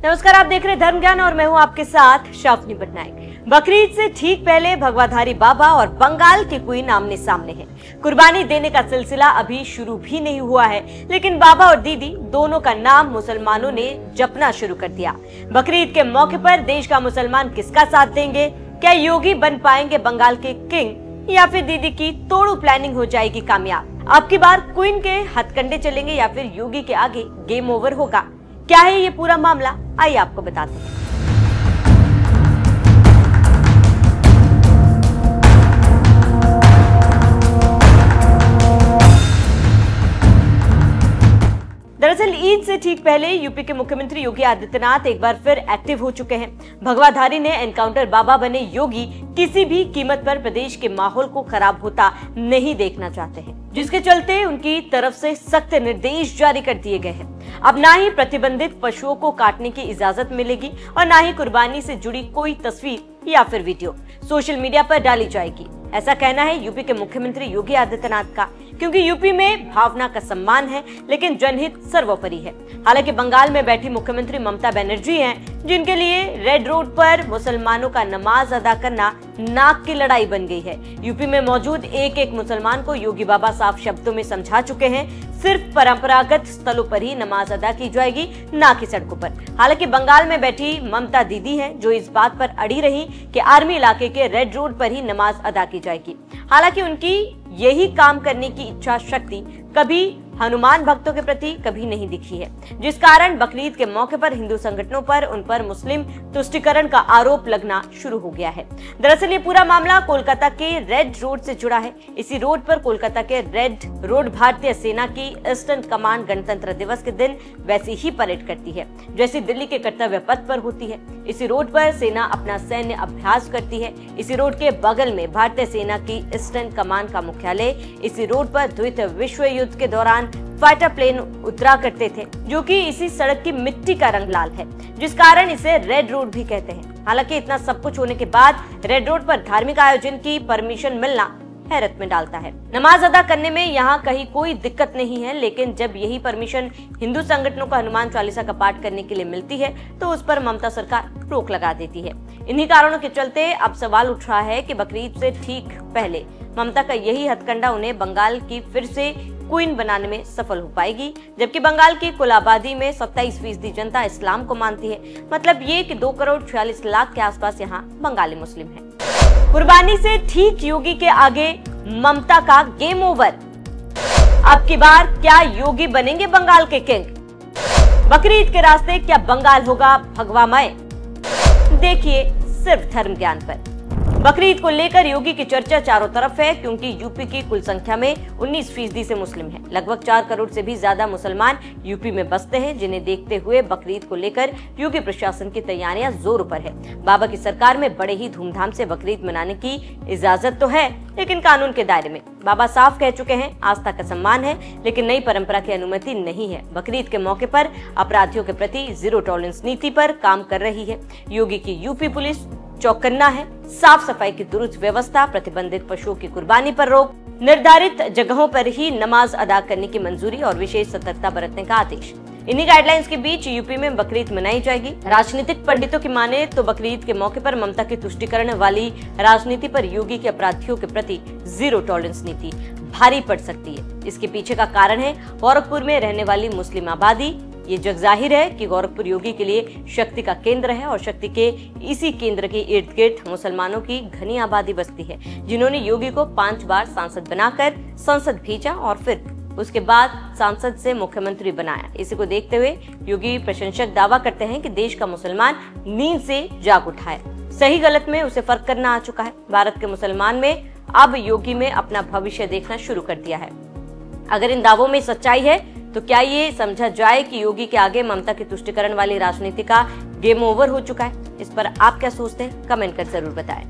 नमस्कार, आप देख रहे हैं धर्म ज्ञान और मैं हूं आपके साथ शाफनी पटनायक। बकरीद से ठीक पहले भगवाधारी बाबा और बंगाल की क्वीन आमने सामने हैं। कुर्बानी देने का सिलसिला अभी शुरू भी नहीं हुआ है, लेकिन बाबा और दीदी दोनों का नाम मुसलमानों ने जपना शुरू कर दिया। बकरीद के मौके पर देश का मुसलमान किसका साथ देंगे? क्या योगी बन पाएंगे बंगाल के किंग या फिर दीदी की तोड़ू प्लानिंग हो जाएगी कामयाब? अब की बार क्वीन के हथकंडे चलेंगे या फिर योगी के आगे गेम ओवर होगा? क्या है ये पूरा मामला, आइए आपको बताते हैं। दरअसल ईद से ठीक पहले यूपी के मुख्यमंत्री योगी आदित्यनाथ एक बार फिर एक्टिव हो चुके हैं। भगवाधारी ने एनकाउंटर बाबा बने योगी किसी भी कीमत पर प्रदेश के माहौल को खराब होता नहीं देखना चाहते हैं, जिसके चलते उनकी तरफ से सख्त निर्देश जारी कर दिए गए हैं। अब ना ही प्रतिबंधित पशुओं को काटने की इजाजत मिलेगी और ना ही कुर्बानी से जुड़ी कोई तस्वीर या फिर वीडियो सोशल मीडिया पर डाली जाएगी। ऐसा कहना है यूपी के मुख्यमंत्री योगी आदित्यनाथ का, क्योंकि यूपी में भावना का सम्मान है लेकिन जनहित सर्वोपरि है। हालांकि बंगाल में बैठी मुख्यमंत्री ममता बनर्जी हैं, जिनके लिए रेड रोड पर मुसलमानों का नमाज अदा करना नाक की लड़ाई बन गई है। यूपी में मौजूद एक एक मुसलमान को योगी बाबा साफ शब्दों में समझा चुके हैं, सिर्फ परंपरागत स्थलों पर ही नमाज अदा की जाएगी, ना कि सड़कों पर। हालांकि बंगाल में बैठी ममता दीदी हैं जो इस बात पर अड़ी रही कि आर्मी इलाके के रेड रोड पर ही नमाज अदा की जाएगी। हालांकि उनकी यही काम करने की इच्छा शक्ति कभी हनुमान भक्तों के प्रति कभी नहीं दिखी है, जिस कारण बकरीद के मौके पर हिंदू संगठनों पर उन पर मुस्लिम तुष्टीकरण का आरोप लगना शुरू हो गया है। दरअसल ये पूरा मामला कोलकाता के रेड रोड से जुड़ा है। इसी रोड पर कोलकाता के रेड रोड भारतीय सेना की ईस्टर्न कमांड गणतंत्र दिवस के दिन वैसी ही परेड करती है जैसी दिल्ली के कर्तव्य पथ पर होती है। इसी रोड पर सेना अपना सैन्य अभ्यास करती है। इसी रोड के बगल में भारतीय सेना की ईस्टर्न कमांड का मुख्यालय। इसी रोड पर द्वितीय विश्व युद्ध के दौरान फाइटर प्लेन उतरा करते थे, जो कि इसी सड़क की मिट्टी का रंग लाल है, जिस कारण इसे रेड रोड भी कहते हैं। हालांकि इतना सब कुछ होने के बाद रेड रोड पर धार्मिक आयोजन की परमिशन मिलना हैरत में डालता है। नमाज अदा करने में यहाँ कहीं कोई दिक्कत नहीं है, लेकिन जब यही परमिशन हिंदू संगठनों को हनुमान चालीसा का पाठ करने के लिए मिलती है तो उस पर ममता सरकार रोक लगा देती है। इन्हीं कारणों के चलते अब सवाल उठ रहा है कि बकरीद से ठीक पहले ममता का यही हथकंडा उन्हें बंगाल की फिर से क्वीन बनाने में सफल हो पाएगी, जबकि बंगाल की कुल आबादी में 27% जनता इस्लाम को मानती है। मतलब ये कि 2 करोड़ 46 लाख के आसपास यहाँ बंगाली मुस्लिम हैं। कुर्बानी से ठीक योगी के आगे ममता का गेम ओवर। अब की बार क्या योगी बनेंगे बंगाल के किंग? बकरीद के रास्ते क्या बंगाल होगा भगवामय? देखिए सिर्फ धर्म ज्ञान पर। बकरीद को लेकर योगी की चर्चा चारों तरफ है, क्योंकि यूपी की कुल संख्या में 19% से मुस्लिम हैं। लगभग 4 करोड़ से भी ज्यादा मुसलमान यूपी में बसते हैं, जिन्हें देखते हुए बकरीद को लेकर योगी प्रशासन की तैयारियां जोरों पर है। बाबा की सरकार में बड़े ही धूमधाम से बकरीद मनाने की इजाजत तो है, लेकिन कानून के दायरे में। बाबा साफ कह चुके हैं आस्था का सम्मान है, लेकिन नई परंपरा की अनुमति नहीं है। बकरीद के मौके पर अपराधियों के प्रति जीरो टॉलरेंस नीति पर काम कर रही है। योगी की यूपी पुलिस चौकन्ना है। साफ सफाई की दुरुस्त व्यवस्था, प्रतिबंधित पशुओं की कुर्बानी पर रोक, निर्धारित जगहों पर ही नमाज अदा करने की मंजूरी और विशेष सतर्कता बरतने का आदेश। इन्हीं गाइडलाइंस के बीच यूपी में बकरीद मनाई जाएगी। राजनीतिक पंडितों की माने तो बकरीद के मौके पर ममता की तुष्टीकरण वाली राजनीति पर योगी के अपराधियों के प्रति जीरो टॉलरेंस नीति भारी पड़ सकती है। इसके पीछे का कारण है गोरखपुर में रहने वाली मुस्लिम आबादी। ये जग जाहिर है कि गोरखपुर योगी के लिए शक्ति का केंद्र है और शक्ति के इसी केंद्र के इर्द गिर्द मुसलमानों की घनी आबादी बसती है, जिन्होंने योगी को 5 बार सांसद बनाकर संसद भेजा और फिर उसके बाद सांसद से मुख्यमंत्री बनाया। इसी को देखते हुए योगी प्रशंसक दावा करते हैं कि देश का मुसलमान नींद से जाग उठा है, सही गलत में उसे फर्क करना आ चुका है। भारत के मुसलमान में अब योगी में अपना भविष्य देखना शुरू कर दिया है। अगर इन दावों में सच्चाई है तो क्या ये समझा जाए कि योगी के आगे ममता की तुष्टीकरण वाली राजनीति का गेम ओवर हो चुका है? इस पर आप क्या सोचते हैं? कमेंट कर जरूर बताएं।